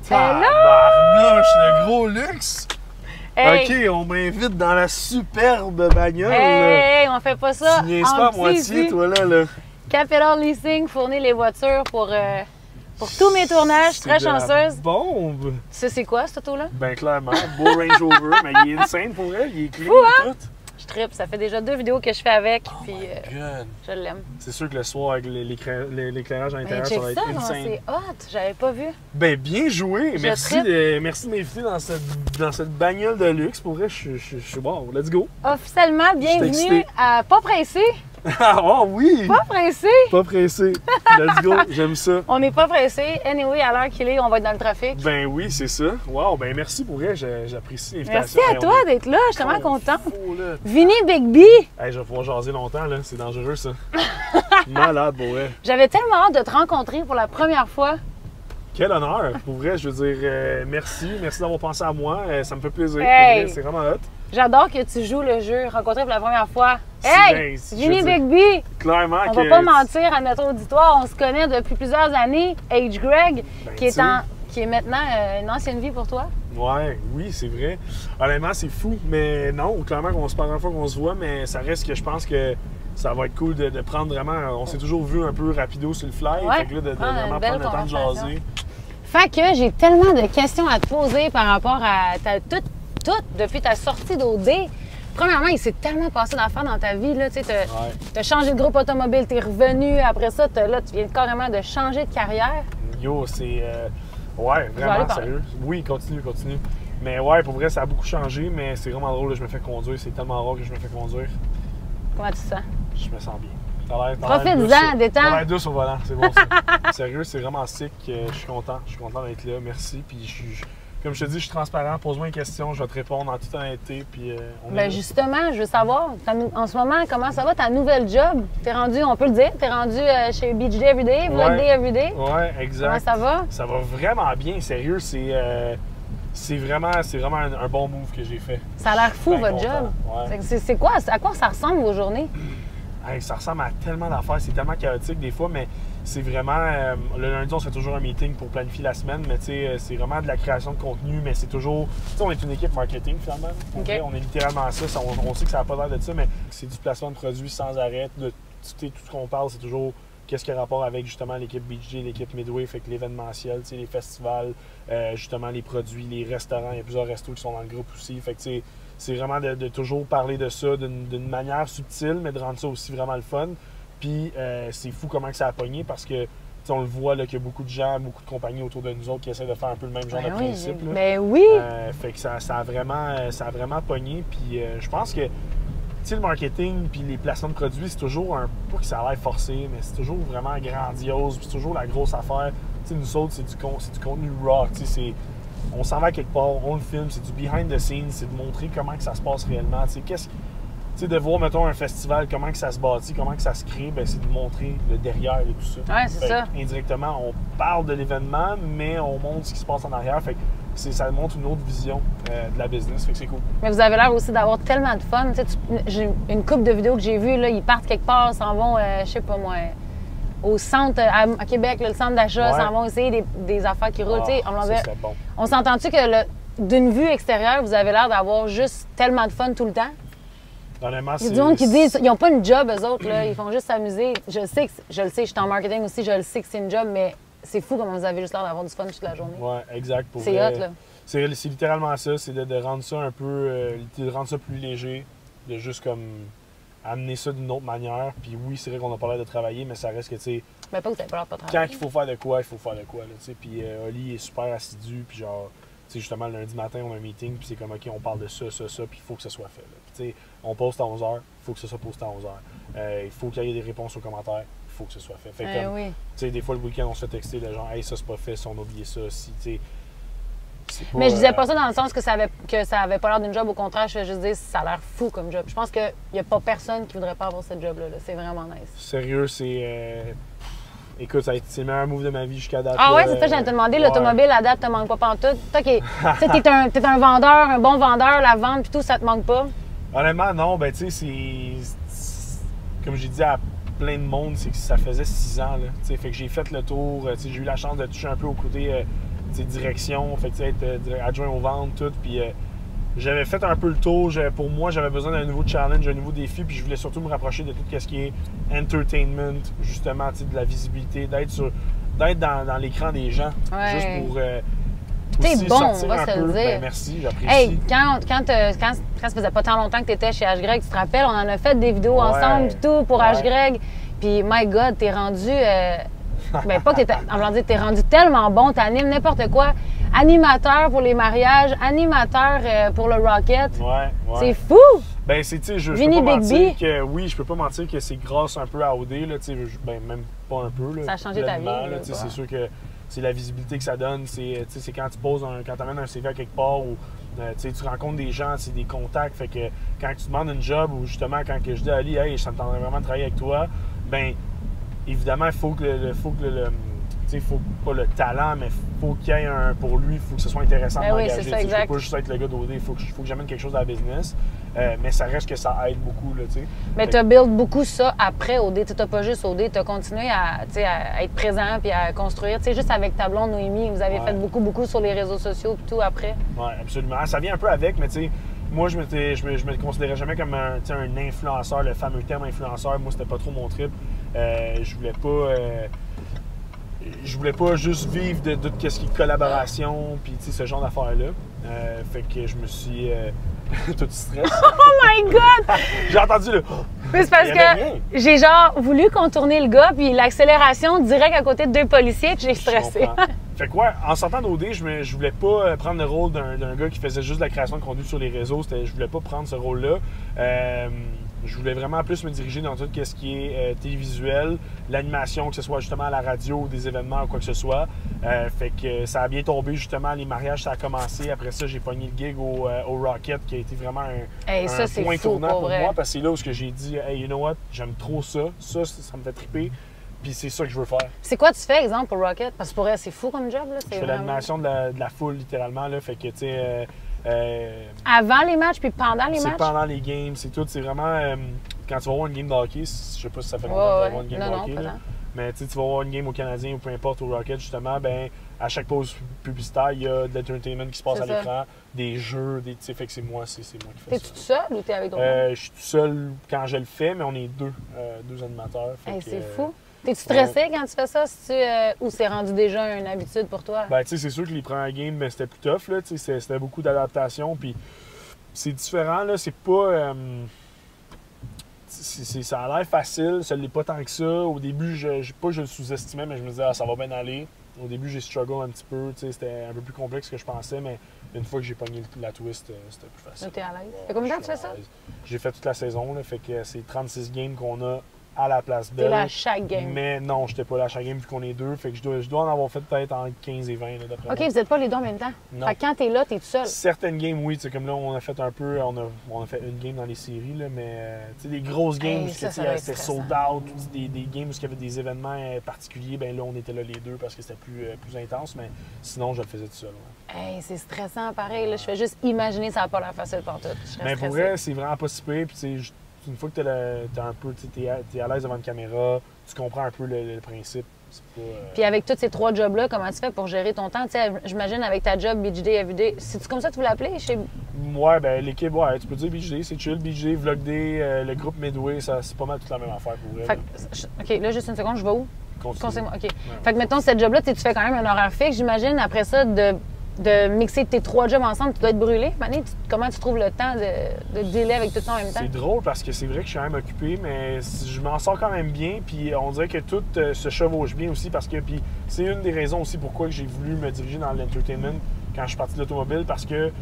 Tabarnouche, le gros luxe! Hey. OK, on m'invite dans la superbe bagnole. Hey, on fait pas ça. Tu niaises pas à moitié, ici. toi, là. Capital Leasing fournit les voitures pour tous mes tournages. Très C'est de la chanceuse. bombe! Tu sais c'est quoi, cette auto-là? Ben, clairement. Beau Range Rover, mais il est insane pour elle. Il est clean Fou, hein? et tout. Je trippe. Ça fait déjà 2 vidéos que je fais avec. Puis God. je l'aime. C'est sûr que le soir, avec l'éclairage à Mais l'intérieur, check ça va ça, être comment insane. c'est hot. J'avais pas vu. Ben, bien joué. Je Merci trippe. merci de m'inviter dans cette bagnole de luxe. Pour vrai, je suis bon. Let's go. Officiellement, bienvenue excitée. à Pas Pressé. Oh oui! Pas Pressé. Pas pressé. Let's go. J'aime ça. On n'est pas pressé. Anyway, à l'heure qu'il est, on va être dans le trafic. Ben oui, c'est ça. Wow, ben merci pour vrai. J'apprécie Merci l'invitation. à Hey, toi on est d'être là. Je suis tellement contente. fou, là. Vinny Big B. Hey, je vais pouvoir jaser longtemps, là. C'est dangereux, ça. Malade, pour vrai. J'avais tellement hâte de te rencontrer pour la première fois. Quel honneur. Pour vrai, je veux dire, merci. Merci d'avoir pensé à moi. Ça me fait plaisir. Hey. Pour vrai, c'est vraiment hot. J'adore que tu joues le jeu rencontré pour la première fois. C'est Hey! bien, je Vinny veux dire, Big B! Clairement On que... va pas mentir à notre auditoire, on se connaît depuis plusieurs années. H. Greg, Ben, qui, est tu sais. qui est maintenant une ancienne vie pour toi. Ouais, oui, c'est vrai. Honnêtement, c'est fou. Mais non, clairement qu'on se parle la fois qu'on se voit, mais ça reste que je pense que ça va être cool de prendre vraiment... On s'est toujours vu un peu rapido sur le fly. Ouais, Fait que là, de prendre une vraiment belle prendre le temps de conversation. jaser. Fait que j'ai tellement de questions à te poser par rapport à tout depuis ta sortie d'OD. Premièrement, il s'est tellement passé d'affaires dans ta vie. Tu as changé de groupe automobile, tu es revenu. Après ça, là, tu viens carrément de changer de carrière. Yo, c'est... ouais, Je vais aller vraiment parler. sérieux. Oui, continue. Mais ouais, pour vrai, ça a beaucoup changé, mais c'est vraiment drôle. Là, je me fais conduire. C'est tellement rare que je me fais conduire. Comment tu te sens? Je me sens bien. T'as l'air Profite-en, détends. T'as l'air douce au volant, c'est bon ça. Sérieux, c'est vraiment sick. Je suis content. Je suis content d'être là. Merci. Puis comme je te dis, je suis transparent. Pose-moi une question, je vais te répondre en toute honnêteté. Puis on est Ben là. justement, je veux savoir, en ce moment, comment ça va ta nouvelle job? T'es rendu, on peut le dire, t'es rendu chez BJ Everyday, Vlog Ouais. Day Everyday. Ouais, exact. Comment ça va? Ça va vraiment bien. Sérieux, c'est vraiment un bon move que j'ai fait. Ça a l'air fou, Ben votre content. job. Ouais. C'est quoi? À quoi ça ressemble vos journées? Hey, ça ressemble à tellement d'affaires, c'est tellement chaotique des fois, mais c'est vraiment... le lundi, on se fait toujours un meeting pour planifier la semaine, mais tu sais, c'est vraiment de la création de contenu, mais c'est toujours... Tu sais, on est une équipe marketing, finalement. Pour OK. vrai, on est littéralement ça. On sait que ça n'a pas l'air de ça, mais c'est du placement de produits sans arrêt. Tout ce qu'on parle, c'est toujours qu'est-ce qui a rapport avec, justement, l'équipe BJ, l'équipe Midway, fait que l'événementiel, tu sais, les festivals, justement, les produits, les restaurants. Il y a plusieurs restos qui sont dans le groupe aussi, fait que tu sais... C'est vraiment de toujours parler de ça d'une manière subtile, mais de rendre ça aussi vraiment le fun. Puis c'est fou comment que ça a pogné parce que on le voit qu'il y a beaucoup de gens, beaucoup de compagnies autour de nous autres qui essaient de faire un peu le même genre de principe. Là. Ben oui! Fait que ça a vraiment pogné. Puis je pense que le marketing puis les placements de produits, c'est toujours pas que ça a l'air forcé, mais c'est toujours vraiment grandiose. Puis c'est toujours la grosse affaire. T'sais, nous autres, c'est du contenu raw. On s'en va quelque part, on le filme, c'est du behind the scenes, c'est de montrer comment que ça se passe réellement. De voir, mettons, un festival, comment que ça se bâtit, comment que ça se crée, ben, c'est de montrer le derrière de tout ça. Ouais, c'est Fait ça. que, indirectement, on parle de l'événement, mais on montre ce qui se passe en arrière. Fait que ça montre une autre vision de la business. Fait que c'est cool. Mais vous avez l'air aussi d'avoir tellement de fun. J'ai une couple de vidéos que j'ai vues, là, ils partent quelque part, s'en vont, je sais pas moi, au centre, à Québec, là, le centre d'achat, Ouais. s'en vont essayer des affaires qui roulent. Tu sais, ça serait bon. on s'entend-tu que d'une vue extérieure, vous avez l'air d'avoir juste tellement de fun tout le temps? Honnêtement, Il y a du monde qui disent ils n'ont pas une job, eux autres, là, ils font juste s'amuser. Je le sais, je suis en marketing aussi, je le sais que c'est une job, mais c'est fou comment vous avez juste l'air d'avoir du fun toute la journée. Ouais, exact. Pour C'est vrai. hot, là. C'est littéralement ça, c'est de rendre ça un peu, de rendre ça plus léger, de juste comme amener ça d'une autre manière. Puis oui, c'est vrai qu'on a pas l'air de travailler, mais ça reste que, tu sais, Mais pas que vous avez pas l'air de pas quand travailler. il faut faire de quoi, il faut faire de quoi, là, tu sais. Puis Oli est super assidu, puis genre, tu sais, justement, le lundi matin, on a un meeting, puis c'est comme, OK, on parle de ça, puis il faut que ça soit fait, là. Puis, tu sais, on poste à 11h, il faut que ça soit posté à 11h. Il faut qu'il y ait des réponses aux commentaires, il faut que ce soit fait. Fait comme, oui. tu sais, des fois, le week-end, on se fait texter, les gens, hey, ça, c'est pas fait, si on a oublié ça, si, tu sais. Mais je disais pas ça dans le sens que ça avait pas l'air d'une job. Au contraire, je veux juste dire ça a l'air fou comme job. Je pense qu'il n'y a pas personne qui voudrait pas avoir cette job-là. Là. C'est vraiment nice. Sérieux, c'est... Écoute, c'est le meilleur move de ma vie jusqu'à date. Ah là. ouais, c'est ça, j'allais te demander. Ouais. L'automobile, à date, te manque pas pantoute. Toi, t'es un vendeur, un bon vendeur, la vente, puis tout, ça te manque pas? Honnêtement, non. Ben, tu sais, comme j'ai dit à plein de monde, c'est que ça faisait 6 ans, là. Tu sais, fait que j'ai fait le tour. Tu sais, j'ai eu la chance de toucher un peu au côté direction, fait que être adjoint aux ventes, tout. Puis j'avais fait un peu le tour. Pour moi, j'avais besoin d'un nouveau challenge, un nouveau défi. Puis je voulais surtout me rapprocher de tout ce qui est entertainment, justement, de la visibilité, d'être dans l'écran des gens. Juste pour. T'es bon, on va se le dire. Ben, merci, j'apprécie. Hey, quand ça faisait pas tant longtemps que tu étais chez H-Greg, tu te rappelles, on en a fait des vidéos ensemble et tout pour H-Greg. Puis, my God, t'es rendu. Ben, pas que t'es. En blanc, t'es rendu tellement bon, t'animes n'importe quoi. Animateur pour les mariages, animateur pour le Rocket. C'est fou! Ben, c'est, tu sais, je peux pas mentir que. Oui, je peux pas mentir que c'est grâce un peu à OD, là, tu sais, ben, même pas un peu. Là, ça a changé ta vie. C'est sûr que c'est la visibilité que ça donne. C'est quand tu poses quand tu amènes un CV à quelque part ou tu rencontres des gens, c'est des contacts. Fait que quand tu demandes une job ou justement quand que je dis à Ali, hey, ça me tendrait vraiment de travailler avec toi, ben évidemment, il faut que faut pas le talent, mais faut qu'il y ait pour lui, il faut que ce soit intéressant de m'engager. Je ne peux pas juste être le gars d'OD, il faut que j'amène quelque chose à la business. Mais ça reste que ça aide beaucoup. Là, mais tu as build beaucoup ça après OD. Tu n'as pas juste OD, tu as continué à être présent et à construire. Juste avec ta blonde Noémie, vous avez fait beaucoup sur les réseaux sociaux et tout après. Oui, absolument. Ça vient un peu avec, mais moi, je me considérais jamais comme un influenceur, le fameux terme influenceur. Moi, c'était pas trop mon trip. Je voulais pas juste vivre de ce qui est collaboration puis ce genre d'affaires-là. Fait que je me suis... tout stress. Oh my God! J'ai entendu le... C'est parce que j'ai voulu contourner le gars puis l'accélération direct à côté de 2 policiers puis j'ai stressé. Fait que en sortant d'OD, je voulais pas prendre le rôle d'un gars qui faisait juste de la création de contenu sur les réseaux. Je voulais pas prendre ce rôle-là. Je voulais vraiment plus me diriger dans tout ce qui est télévisuel, l'animation, que ce soit justement à la radio, des événements ou quoi que ce soit. Fait que ça a bien tombé justement, les mariages, ça a commencé. Après ça, j'ai pogné le gig au Rocket qui a été vraiment un point tournant pour moi. Parce que c'est là où j'ai dit, hey, you know what, j'aime trop ça. Ça me fait triper. Puis c'est ça que je veux faire. C'est quoi tu fais, exemple, au Rocket? Parce que pour elle, c'est fou comme job. Là. Je fais l'animation de la foule, littéralement. Là. Fait que, tu sais... avant les matchs puis pendant les matchs? C'est pendant les games, c'est tout. C'est vraiment... quand tu vas voir une game de hockey, je sais pas si ça fait longtemps que tu vas voir une game de hockey. Là, mais tu vas voir une game au Canadien ou peu importe au Rocket, justement, ben à chaque pause publicitaire, il y a de l'entertainment qui se passe à l'écran, des jeux, fait que c'est moi qui fais ça. T'es-tu tout seul ou t'es avec d'autres gens? Je suis tout seul quand je le fais, mais on est deux animateurs. C'est fou! T'es-tu stressé quand tu fais ça ou c'est rendu déjà une habitude pour toi? Ben, tu sais, c'est sûr que les premières games, c'était plus tough, là. C'était beaucoup d'adaptation. Puis c'est différent, là. C'est pas. Ça a l'air facile, ça l'est pas tant que ça. Au début, je le sous-estimais, mais je me disais, ça va bien aller. Au début, j'ai struggle un petit peu. C'était un peu plus complexe que je pensais, mais une fois que j'ai pogné la twist, c'était plus facile. T'es à l'aise? Fait combien de temps tu fais ça? J'ai fait toute la saison, là. Fait que c'est 36 games qu'on a à la Place Belle. T'es là à chaque game. Mais non, j'étais pas là à chaque game vu qu'on est 2. Fait que je dois en avoir fait peut-être entre 15 et 20 là, d'après moi. OK, vous n'êtes pas les 2 en même temps? Non. Fait que quand t'es là, t'es tout seul? Certaines games, oui. Comme là, on a fait un peu... On a fait une game dans les séries, là, mais des grosses games où c'était sold out, des games où il y avait des événements particuliers, ben là, on était là les 2 parce que c'était plus intense, mais sinon, je le faisais tout seul. Ouais. Hey, c'est stressant, pareil. Là, je fais juste imaginer, ça n'a pas l'air facile pour tout. Mais pour vrai, c'est vraiment pas si pire. Puis, une fois que t'es à l'aise devant une caméra, tu comprends un peu le principe. Puis avec tous ces 3 jobs-là, comment tu fais pour gérer ton temps? J'imagine avec ta job BJD Everyday, c'est-tu comme ça que tu veux l'appeler? Ouais, ben l'équipe, tu peux dire BJD, c'est chill. BJD, Vlog Day, le groupe Midway, c'est pas mal toute la même affaire pour vrai. OK, là, juste une seconde, je vais où? Conseille-moi. OK. Ouais. Fait que mettons, cette job-là, tu fais quand même un horaire fixe. J'imagine, après ça, de mixer tes 3 jobs ensemble, tu dois être brûlé. Mané, comment tu trouves le temps de dealer avec tout ça en même temps? C'est drôle parce que c'est vrai que je suis quand même occupé, mais je m'en sors quand même bien. Puis on dirait que tout se chevauche bien aussi parce que c'est une des raisons aussi pourquoi j'ai voulu me diriger dans l'entertainment quand je suis parti de l'automobile parce que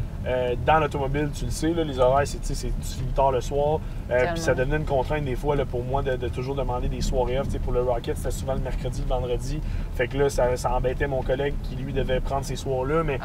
dans l'automobile, tu le sais, là, les horaires, tu finis tard le soir. Puis ça devenait une contrainte des fois là, pour moi de toujours demander des soirées off. Pour le Rocket, c'était souvent le mercredi, le vendredi. Fait que là, ça embêtait mon collègue qui, lui, devait prendre ces soirs-là. Mais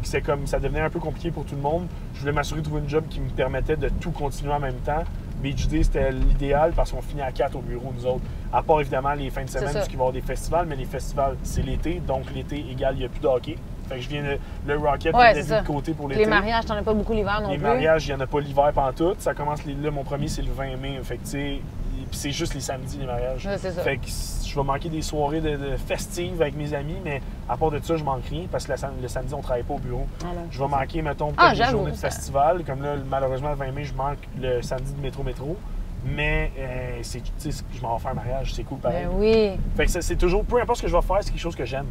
c'est comme ça devenait un peu compliqué pour tout le monde. Je voulais m'assurer de trouver une job qui me permettait de tout continuer en même temps. BJD, c'était l'idéal parce qu'on finit à 4 au bureau, nous autres. À part, évidemment, les fins de semaine, parce qu'il va y avoir des festivals. Mais les festivals, c'est l'été. Donc, l'été égale, il n'y a plus de hockey. Fait que je viens le Rocket est de côté pour l'été. Les mariages, t'en as pas beaucoup l'hiver non plus. Les mariages, il n'y en a pas l'hiver pantoute. Ça commence, là, mon premier, c'est le 20 mai. Fait que, tu sais, Puis c'est juste les samedis, les mariages. Ouais, c'est ça. Fait que je vais manquer des soirées de festives avec mes amis, mais à part de ça, je manque rien parce que le samedi, on travaille pas au bureau. Je vais manquer, mettons, peut-être des journées de festival. Comme là, malheureusement, le 20 mai, je manque le samedi de métro. Mais je m'en vais faire un mariage, c'est cool pareil. Ben oui. Fait que c'est toujours, peu importe ce que je vais faire, c'est quelque chose que j'aime.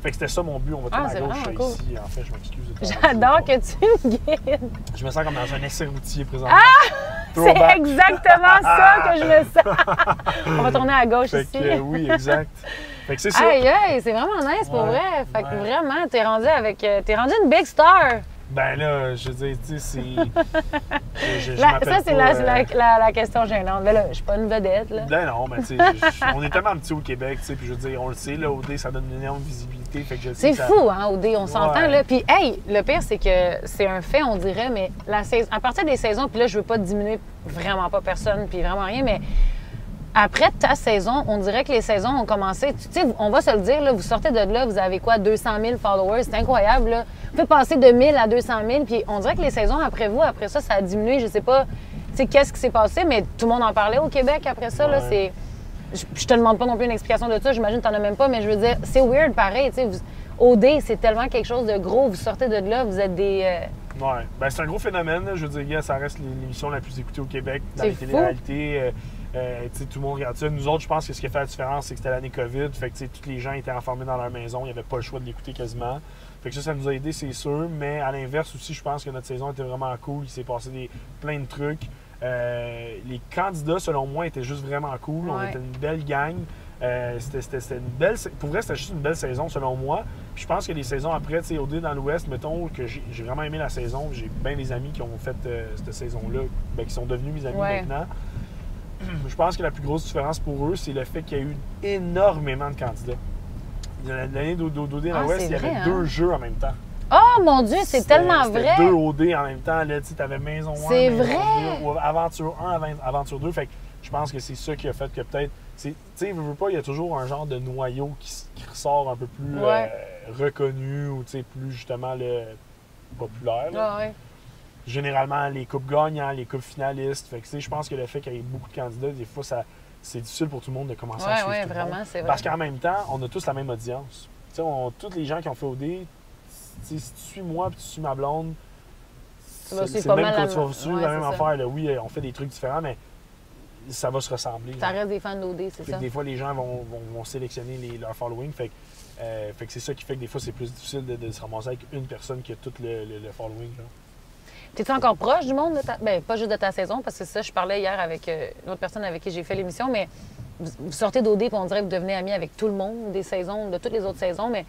Fait que c'était ça mon but. On va tourner à gauche cool. ici. En fait, je m'excuse. J'adore que tu me guides. Je me sens comme dans un essai routier présentement. C'est exactement ça que je me sens. On va tourner à gauche fait ici. Que, oui, exact. Fait que c'est ça. Aïe, aïe, c'est vraiment nice pour vrai. Fait que vraiment, t'es rendu une big star. Ben là, je veux dire, tu sais, c'est. Ça, c'est la question gênante. Ben là, je suis pas une vedette, là. Ben non, mais tu sais, on est tellement petits au Québec, tu sais, puis je veux dire, on le sait, là, OD, ça donne une énorme visibilité. Fait que je sais c'est fou, hein, OD, on s'entend, là. Puis, hey, le pire, c'est que c'est un fait, on dirait, mais à partir des saisons, puis là, je veux pas diminuer vraiment pas personne, puis vraiment rien, mais après ta saison, on dirait que les saisons ont commencé. Tu sais, on va se le dire, là, vous sortez de là, vous avez quoi, 200 000 followers, c'est incroyable, là. Vous pouvez passer de 1000 à 200 000, puis on dirait que les saisons après vous, après ça, ça a diminué. Je sais pas, tu sais, qu'est-ce qui s'est passé, mais tout le monde en parlait au Québec après ça, là. C'est. Je te demande pas non plus une explication de ça, j'imagine que t'en as même pas, mais je veux dire, c'est weird pareil, tu sais. OD, c'est tellement quelque chose de gros, vous sortez de là, vous êtes des. Ouais, ben c'est un gros phénomène, là. Je veux dire, ça reste l'émission la plus écoutée au Québec dans les fou. télé-réalités. Tout le monde regarde ça. Nous autres, je pense que ce qui a fait la différence, c'est que c'était l'année COVID. Fait que tous les gens étaient enfermés dans leur maison. Il n'y avait pas le choix de l'écouter quasiment. Fait que ça nous a aidé, c'est sûr. Mais à l'inverse aussi, je pense que notre saison était vraiment cool. Il s'est passé plein de trucs. Les candidats, selon moi, étaient juste vraiment cool. On était une belle gang. C'était une belle. Pour vrai, c'était juste une belle saison, selon moi. Puis je pense que les saisons après, tu sais, OD dans l'Ouest, mettons, que j'ai vraiment aimé la saison. J'ai bien des amis qui ont fait cette saison-là, qui sont devenus mes amis maintenant. Je pense que la plus grosse différence pour eux, c'est le fait qu'il y a eu énormément de candidats. L'année d'OD dans l'Ouest, il y avait 2 jeux en même temps. Oh mon Dieu, c'est tellement vrai! 2 OD en même temps. Tu avais Maison 1, c'est Maison vrai. 2, ou Aventure 1, Aventure 2. Fait que je pense que c'est ça qui a fait que peut-être. Tu sais, veux pas, il y a toujours un genre de noyau qui ressort un peu plus reconnu ou plus justement populaire. Généralement, les coupes gagnants, les coupes finalistes. Fait que, je pense que le fait qu'il y ait beaucoup de candidats, des fois, c'est difficile pour tout le monde de commencer à suivre tout le monde. C'est vrai. Parce qu'en même temps, on a tous la même audience. Tous les gens qui ont fait OD, si tu suis moi et tu suis ma blonde, c'est le même que tu vas suivre la même affaire. Là. Oui, on fait des trucs différents, mais ça va se ressembler. Ça reste des fans d'OD, c'est ça. Des fois, les gens vont sélectionner leur following. Fait que c'est ça qui fait que des fois, c'est plus difficile de se ramasser avec une personne qui a tout le following. T'es-tu encore proche du monde? Pas juste de ta saison, parce que ça, je parlais hier avec une autre personne avec qui j'ai fait l'émission, mais vous sortez d'OD et on dirait que vous devenez amis avec tout le monde des saisons, de toutes les autres saisons, mais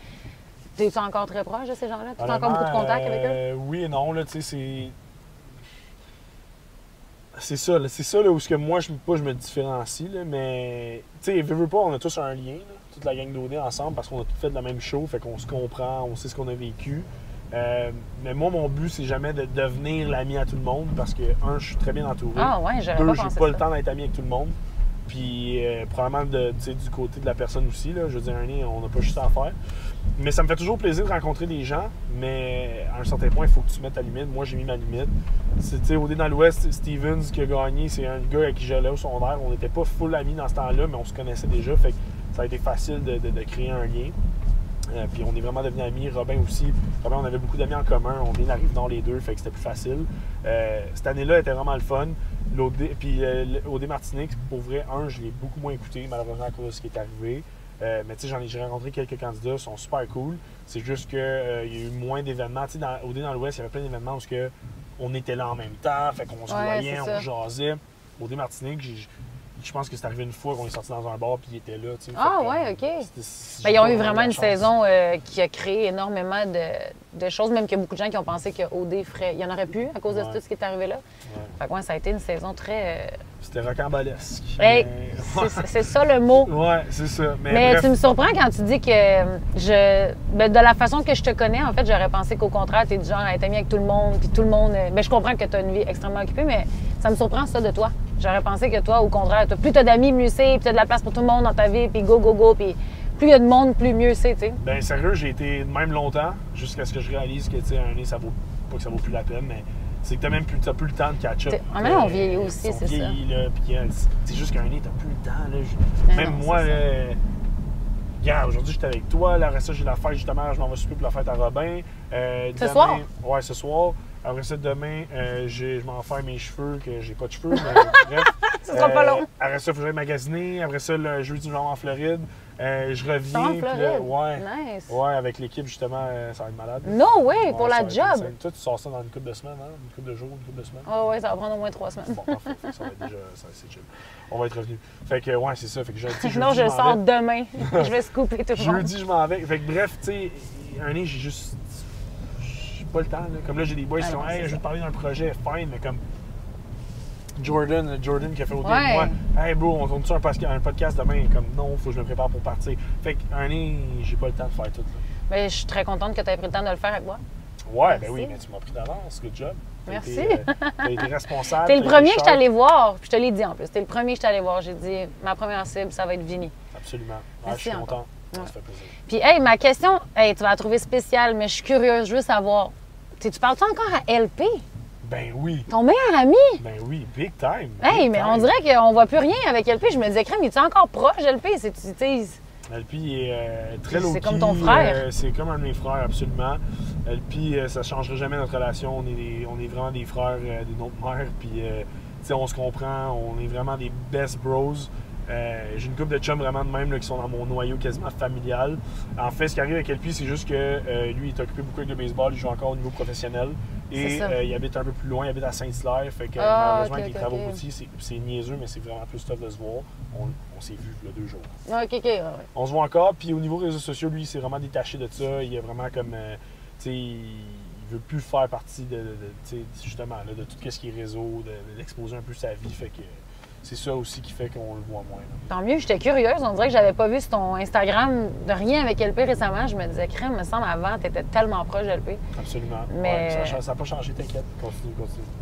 t'es-tu encore très proche de ces gens-là? T'as encore beaucoup de contacts avec eux? Oui et non, là, tu sais, c'est ça là, où moi, je me différencie, là, mais, tu sais, veux pas, on a tous un lien, là, toute la gang d'OD ensemble, parce qu'on a tous fait de la même show, fait qu'on se comprend, on sait ce qu'on a vécu. Mais moi, mon but, c'est jamais de devenir l'ami à tout le monde parce que, je suis très bien entouré. Ah ouais, j'aurais pas pensé j'ai pas le temps d'être ami avec tout le monde. Puis, probablement, du côté de la personne aussi, là, je veux dire, on n'a pas juste ça à faire. Mais ça me fait toujours plaisir de rencontrer des gens, mais à un certain point, il faut que tu mettes ta limite. Moi, j'ai mis ma limite. C'est OD dans l'Ouest, Stevens qui a gagné, c'est un gars avec qui j'allais au secondaire. On n'était pas full amis dans ce temps-là, mais on se connaissait déjà. Fait que ça a été facile de créer un lien. Puis on est vraiment devenus amis. Robin aussi. Robin, on avait beaucoup d'amis en commun. On vient de la Rive-Nord les deux, fait que c'était plus facile. Cette année-là était vraiment le fun. Puis OD Martinique, pour vrai, je l'ai beaucoup moins écouté, malheureusement à cause de ce qui est arrivé. Mais tu sais, j'ai rencontré quelques candidats, ils sont super cool. C'est juste qu'il y a eu moins d'événements. Tu sais, OD dans l'Ouest, il y avait plein d'événements où on était là en même temps, fait qu'on se voyait, on jasait. OD Martinique, je pense que c'est arrivé une fois qu'on est sorti dans un bar puis il était là. OK. Ils ont eu vraiment une saison qui a créé énormément de choses, même qu'il y a beaucoup de gens qui ont pensé que OD ferait. Il y en aurait plus à cause de tout ce qui est arrivé là. Fait que ça a été une saison très. C'était rocambolesque. C'est ça le mot. Ouais, c'est ça. Mais tu me surprends quand tu dis que de la façon que je te connais, en fait, j'aurais pensé qu'au contraire, tu es du genre à être ami avec tout le monde, puis tout le monde. Je comprends que tu as une vie extrêmement occupée, mais ça me surprend ça de toi. J'aurais pensé que toi, au contraire, plus tu as d'amis, mieux c'est, puis tu as de la place pour tout le monde dans ta vie, puis go, puis plus il y a de monde, plus mieux c'est, tu sais. Ben sérieux, j'ai été de même longtemps, jusqu'à ce que je réalise que, tu sais, ça vaut pas que ça vaut plus la peine, mais C'est que t'as plus le temps de catch-up. Maintenant, on vieillit aussi, c'est ça. Puis c'est juste qu'un nez, t'as plus le temps. Mais même non, moi, regarde, aujourd'hui, j'étais avec toi. Là, après ça, j'ai la fête, justement. Je m'en vais souper pour la fête à Robin. Ce soir? Ouais, ce soir. Après ça, demain, je m'en vais faire mes cheveux, que j'ai pas de cheveux, mais bref. Ça sera pas long. Après ça, il faudrait magasiner. Après ça, le jeudi, je vais en Floride. Je reviens. En Floride? Ouais. Nice. Ouais, avec l'équipe, justement, ça va être malade. No way, Ouais, pour ça la va être job. insane. Toi, tu sors ça dans une couple de semaines, hein? Une couple de jours, une couple de semaines. Oh, ouais, ça va prendre au moins 3 semaines. Bon, parfait. Ça va être déjà, c'est chill. On va être revenu. Fait que, ouais, c'est ça. Fait que jeudi, Non, je m'en sors vais. demain. Je vais scooper tout le monde. Jeudi, je m'en vais. Fait que bref, tu sais, un nez, j'ai juste. J'ai pas le temps, là. Comme là, j'ai des boys qui non, sont, c'est hey, je ça. veux te parler d'un projet, fine, mais comme. Jordan qui a fait au Ouais. moi, hey bro, on tourne-tu un podcast demain? Comme non, faut que je me prépare pour partir. Fait qu'un nez, j'ai pas le temps de faire tout. Là. Mais je suis très contente que tu aies pris le temps de le faire avec moi. Ouais, Merci. ben oui, mais tu m'as pris d'avance, good job. Merci. T'as été responsable. T'es le t'as premier été que je suis allée voir. Puis je te l'ai dit en plus. T'es le premier que je suis allée voir. J'ai dit, ma première cible, ça va être Vinny. Absolument. Ouais, Merci je suis encore. content. Ouais. Ça fait plaisir. Puis, hey, ma question, hey, tu vas la trouver spéciale, mais je suis curieuse. Je veux savoir. Tu parles-tu encore à LP? Ben oui. Ton meilleur ami? Ben oui, big time. Hey, big mais time. on dirait qu'on voit plus rien avec LP. Je me disais, crème, es-tu encore proche, LP? C'est, tu sais, LP est très C'est low-key. comme ton frère. C'est comme un de mes frères, absolument. LP, ça ne changera jamais notre relation. On est vraiment des frères des nôtres mères. Puis, tu sais, on se comprend. On est vraiment des best bros. J'ai une couple de chums vraiment de même là, qui sont dans mon noyau quasiment familial. En fait, ce qui arrive avec LP, c'est juste que lui, il est occupé beaucoup avec le baseball. Il joue encore au niveau professionnel. Et il habite un peu plus loin. Il habite à Saint-Hilaire. Fait que malheureusement, avec les travaux routiers, c'est niaiseux, mais c'est vraiment plus tough de se voir. On s'est vu il y a 2 jours. OK. Ouais. On se voit encore, puis au niveau réseaux sociaux, lui, il s'est vraiment détaché de ça. Il est vraiment comme, tu sais, il veut plus faire partie de tu sais, justement, là, de tout ce qui est réseau, d'exposer un peu sa vie. Fait que c'est ça aussi qui fait qu'on le voit moins. Là. Tant mieux, j'étais curieuse. On dirait que j'avais pas vu sur ton Instagram de rien avec LP récemment. Je me disais, crème, me semble, avant, t'étais tellement proche de LP. Absolument. Mais... Ouais, ça n'a pas changé, t'inquiète. Continue.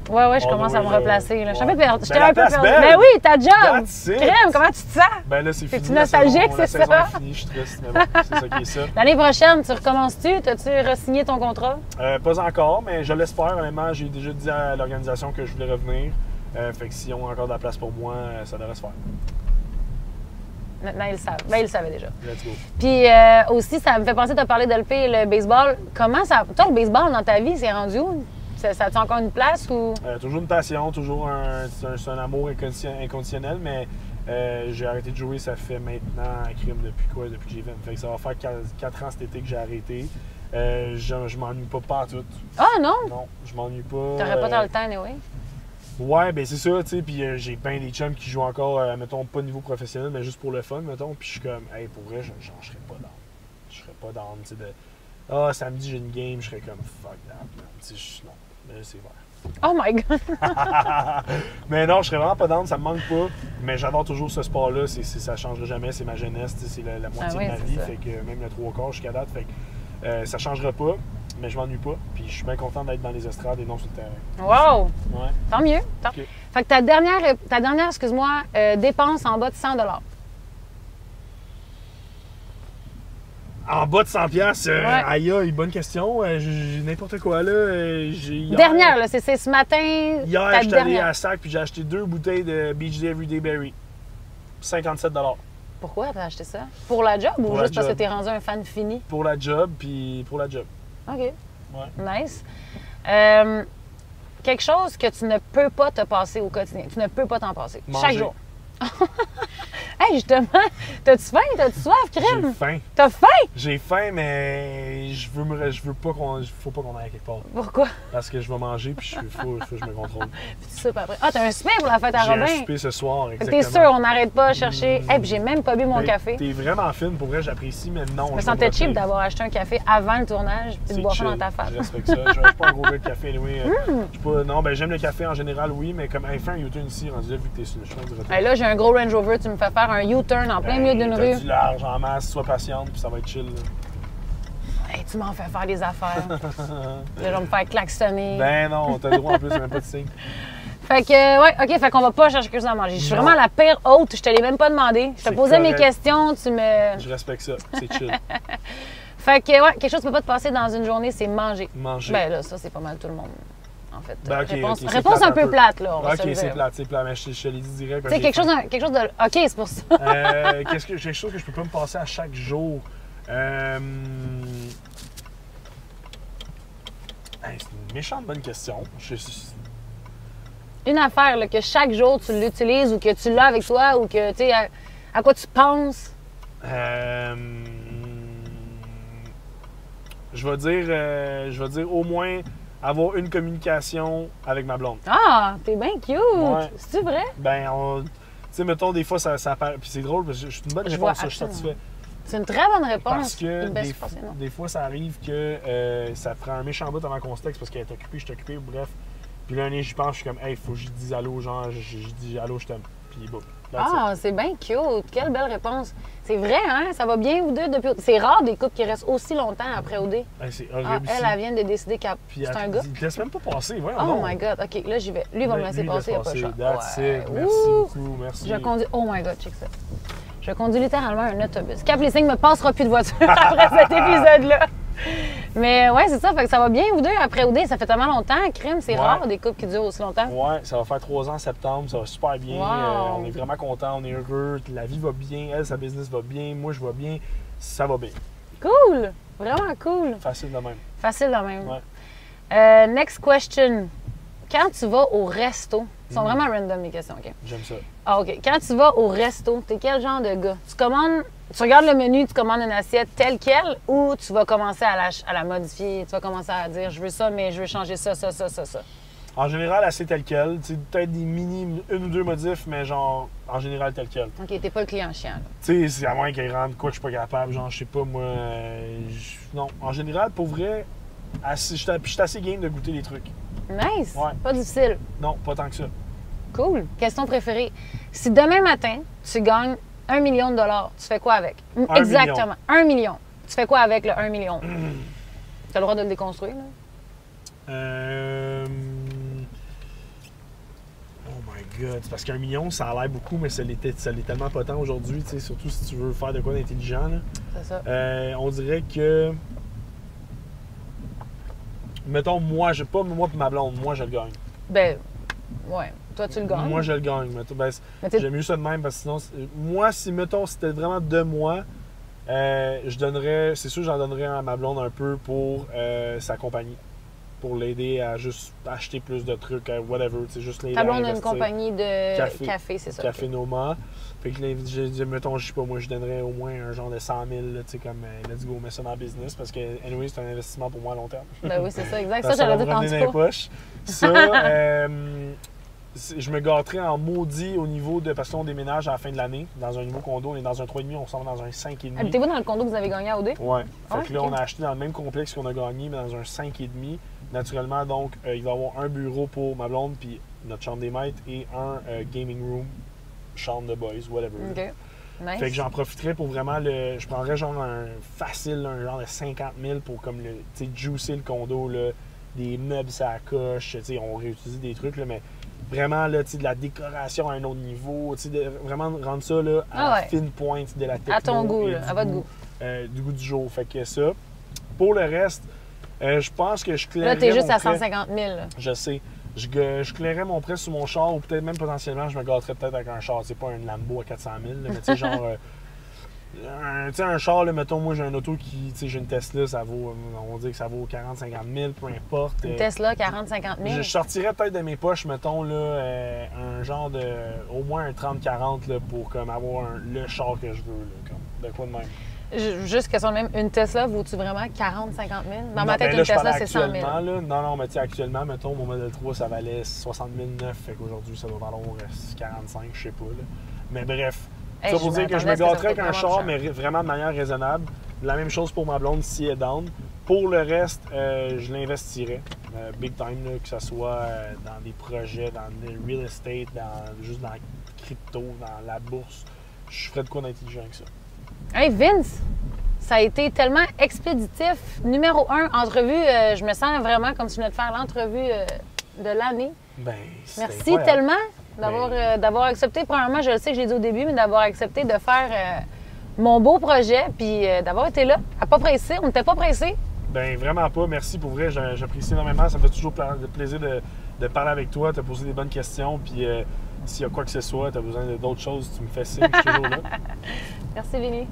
Ouais, je Oh, commence à me ouais, replacer. Là. ouais. J'étais la un peu place perdue. belle. Ben oui, ta job! That's it. Crème, comment tu te sens? Ben là, c'est fini. T'es-tu nostalgique, c'est ça? La saison est finie, je suis triste, mais bon, c'est ça qui est ça. L'année prochaine, tu recommences-tu? T'as-tu re-signé ton contrat? Pas encore, mais je l'espère. Honnêtement, j'ai déjà dit à l'organisation que je voulais revenir. Fait que s'ils ont encore de la place pour moi, ça devrait se faire. Maintenant, ils le savent. Ben, ils le savaient déjà. Let's go. Puis aussi, ça me fait penser, tu as parlé de LP et le baseball. Comment ça... Toi, le baseball dans ta vie, c'est rendu où? Ça a-tu encore une place ou... Toujours une passion, toujours c'est un amour inconditionnel, mais j'ai arrêté de jouer, ça fait maintenant un crime depuis que j'ai 20. Fait que ça va faire 4 ans cet été que j'ai arrêté. Je m'ennuie pas partout. Ah non? Non, je m'ennuie pas. T'aurais pas tant le temps, anyway. Ouais, ben c'est ça, tu sais, puis j'ai plein des chums qui jouent encore, mettons, pas au niveau professionnel, mais juste pour le fun, mettons, puis je suis comme, hey, pour vrai, je serais pas down. Je serais pas down, tu sais, de, samedi j'ai une game, je serais comme, fuck that, man. Tu sais, non, mais c'est vert. Oh my God! Mais non, je serais vraiment pas down, ça me manque pas, mais j'adore toujours ce sport-là, ça changera jamais, c'est ma jeunesse, c'est la moitié de ma vie, fait que même le 3/4 jusqu'à date, fait que ça changera pas. Mais je m'ennuie pas, puis je suis bien content d'être dans les estrades et non sur le terrain. Wow! Ouais. Tant mieux. Okay. Fait que ta dernière excuse-moi, dépense en bas de 100 $. En bas de 100 $, Ouais. aïe, bonne question. J'ai n'importe quoi là. Dernière, là, c'est ce matin. Hier, ta j'étais allé dernière. à Sac puis j'ai acheté 2 bouteilles de Beach Day Everyday Berry. 57 $. Pourquoi t'as acheté ça? Pour la job Pour ou la juste parce que job. t'es rendu un fan fini? Pour la job, puis pour la job. OK. Ouais. Nice. Quelque chose que tu ne peux pas te passer au quotidien. Tu ne peux pas t'en passer. Manger. Chaque jour. Hey, justement, t'as-tu faim? T'as-tu soif, crème? J'ai faim. T'as faim? J'ai faim, mais je veux pas faut pas qu'on aille quelque part. Pourquoi? Parce que je vais manger, puis faut que je me contrôle. Puis tu soupes après. Ah, t'as un souper pour la fête à J'ai un Robin? souper ce soir, Fait que exactement. t'es sûr, on n'arrête pas à chercher. Hey, puis j'ai même pas bu mon Ben, café. T'es vraiment fine, pour vrai, j'apprécie, mais non. Je me je sentais vais cheap me d'avoir acheté un café avant le tournage puis de C'est boire ça chill. dans ta face. Je respecte ça. Je suis pas un gros gars de café, anyway. Je suis pas... Non, ben j'aime le café en général, oui, mais comme fais un U-turn ici, rendu là, vu que t'es sur le chemin du retour. Hey, là, j'ai un gros Range Rover, tu me fais faire un U-turn en plein milieu d'une T'as rue. du large en masse, sois patiente, puis ça va être chill. Là. Hey, tu m'en fais faire des affaires. Là, je vais me faire klaxonner. Ben non, t'as le droit en plus, même pas de signe. Fait que, ouais, OK, fait qu'on va pas chercher quelque chose à manger. Je suis Non. vraiment la pire hôte, je te l'ai même pas demandé. Je te C'est posais mes correct. questions, tu me... Je respecte ça, c'est chill. Fait que, ouais, quelque chose qui peut pas te passer dans une journée, c'est manger. Manger. Ben là, ça, c'est pas mal tout le monde. en fait. Ben, OK, réponse OK, réponse un peu plate, là, on va se le OK, c'est dire. plate, mais je te l'ai dit direct. Tu sais, quelque chose de... OK, c'est pour ça. Quelque chose que je peux pas me passer à chaque jour. C'est une méchante bonne question. Une affaire là, que chaque jour tu l'utilises ou que tu l'as avec toi ou que tu sais à quoi tu penses. Je vais dire au moins avoir une communication avec ma blonde. Ah, t'es bien cute! Ouais. C'est-tu vrai? Ben, tu sais, mettons, des fois, ça apparaît. Puis c'est drôle parce que je suis une bonne réponse, ça, je suis satisfait. C'est une très bonne réponse. Parce que non. des fois, ça arrive que ça prend un méchant bout avant qu'on se texte parce qu'elle est occupée, je suis occupé, bref. Puis là, j'y pense, je suis comme, hey, faut que je dise allô, genre, je dis allô, je t'aime. Puis boum. Ah, c'est bien cute. Quelle belle réponse. C'est vrai, hein? Ça va bien, vous deux, depuis... C'est rare des couples qui restent aussi longtemps après OD. C'est horrible. Elle vient de décider qu'elle... C'est un gars? Il te laisse même pas passer, voyons. Oh my God. OK, là, j'y vais. Lui, il va me laisser passer, il n'y a pas de choix. That's it. Merci beaucoup, merci. Je conduis... Oh my God, check ça. Je conduis littéralement un autobus. Cap Leasing ne me passera plus de voiture après cet épisode-là. Mais ouais, c'est ça. Fait que ça va bien, vous deux, après OD. Ça fait tellement longtemps. Crime, c'est rare des couples qui durent aussi longtemps. Ouais, ça va faire 3 ans en septembre. Ça va super bien. Wow. On est vraiment contents, on est heureux. La vie va bien. Elle, sa business va bien. Moi, je vais bien. Ça va bien. Cool! Vraiment cool. Facile de même. Facile de même. Ouais. Next question. Quand tu vas au resto, ils sont vraiment random les questions, OK? J'aime ça. Ah, OK. Quand tu vas au resto, t'es quel genre de gars? Tu regardes le menu, tu commandes une assiette telle quelle ou tu vas commencer à la modifier? Tu vas commencer à dire, je veux ça, mais je veux changer ça. En général, assez tel quel. Peut-être des une ou deux modifs, mais genre, en général, tel quel. OK, t'es pas le client chiant, là. Tu sais, c'est à moins qu'il rentre quoi que je suis pas capable. Genre, je sais pas, moi. Non. En général, pour vrai, je suis assez game de goûter les trucs. Nice! Ouais. Pas difficile. Non, pas tant que ça. Cool. Question préférée. Si demain matin, tu gagnes 1 million de dollars, tu fais quoi avec? Exactement. 1 million. Tu fais quoi avec le 1 million? Tu as le droit de le déconstruire, là? Oh my God. C'est parce qu'un million, ça a l'air beaucoup, mais ça l'est tellement pas tant aujourd'hui, tu sais, surtout si tu veux faire de quoi d'intelligent, là. C'est ça. On dirait que... Mettons, pas moi et ma blonde, moi, je le gagne. Ben, ouais. Toi, tu le gagnes. Moi, je le gagne. J'aime mieux ça de même parce que sinon, moi, si, mettons, c'était vraiment de moi, c'est sûr, j'en donnerais à ma blonde un peu pour sa compagnie. Pour l'aider à juste acheter plus de trucs, whatever. Juste l'aider ta blonde à a une compagnie de café, c'est ça. Café Noma. Fait que, mettons, je sais pas, moi, je donnerais au moins un genre de 100 000, tu sais, comme, let's go, mets ça dans le business, parce que, anyway, c'est un investissement pour moi à long terme. Ben oui, c'est ça, exact. Ça, j'allais dire tantôt. Dans les poches. Ça, je me gâterais en maudit au niveau de... Parce qu'on déménage à la fin de l'année, dans un nouveau condo. On est dans un 3,5, on s'en va dans un 5,5. Habitez-vous dans le condo que vous avez gagné à OD? Oui. Fait que là, okay. on a acheté dans le même complexe qu'on a gagné, mais dans un 5,5. Naturellement, donc, il va y avoir un bureau pour ma blonde, puis notre chambre des maîtres, et un gaming room, chambre de boys, whatever. OK. Nice. Fait que j'en profiterais pour vraiment je prendrais genre un genre de 50 000 pour comme juicer le condo, là, des meubles à la coche, on réutilise des trucs, là, mais vraiment là, de la décoration à un autre niveau, vraiment rendre ça là, à la fine pointe de la techno. À ton goût, là, à votre goût. Du goût du jour. Fait que ça. Pour le reste, je pense que je clairerais. Là, t'es juste à prêt. 150 000. Là. Je sais. Je clairerais mon prêt sur mon char ou peut-être même potentiellement, je me gâterais peut-être avec un char. C'est pas un Lambo à 400 000, là, mais tu sais, genre. Un char, là, mettons, moi j'ai un auto qui, j'ai une Tesla, ça vaut, on dit que ça vaut 40 000, 50 000, peu importe. Une Tesla, 40 50 000. Je sortirais peut-être de mes poches, mettons, là, un genre de, au moins un 30-40 là, pour comme avoir le char que je veux, là, comme, de quoi de même. Juste question de même, une Tesla vaut-tu vraiment 40 50 000? Dans ma tête, une Tesla, c'est 100 000. Là, non, mais tu sais, actuellement, mettons, mon Model 3, ça valait 60 000 neuf, fait qu'aujourd'hui, ça doit valoir 45, je sais pas, là. Mais bref. Hey, ça pour dire que je me gâterais avec un char, mais vraiment de manière raisonnable. La même chose pour ma blonde si elle est down. Pour le reste, je l'investirais big time, là, que ce soit dans des projets, dans le real estate, juste dans la crypto, dans la bourse. Je ferais de quoi d'intelligent avec ça. Hey Vince, ça a été tellement expéditif. Numéro 1, entrevue, je me sens vraiment comme si je venais de faire l'entrevue de l'année. Ben, merci tellement d'avoir accepté. Premièrement, je le sais que je l'ai dit au début, mais d'avoir accepté de faire mon beau projet, puis d'avoir été là, à pas pressé. On n'était pas pressé. Ben vraiment pas. Merci pour vrai. J'apprécie énormément. Ça me fait toujours plaisir de parler avec toi, de poser des bonnes questions. Puis s'il y a quoi que ce soit, tu as besoin d'autres choses, tu me fais signe, je suis toujours là. Merci, Vinny.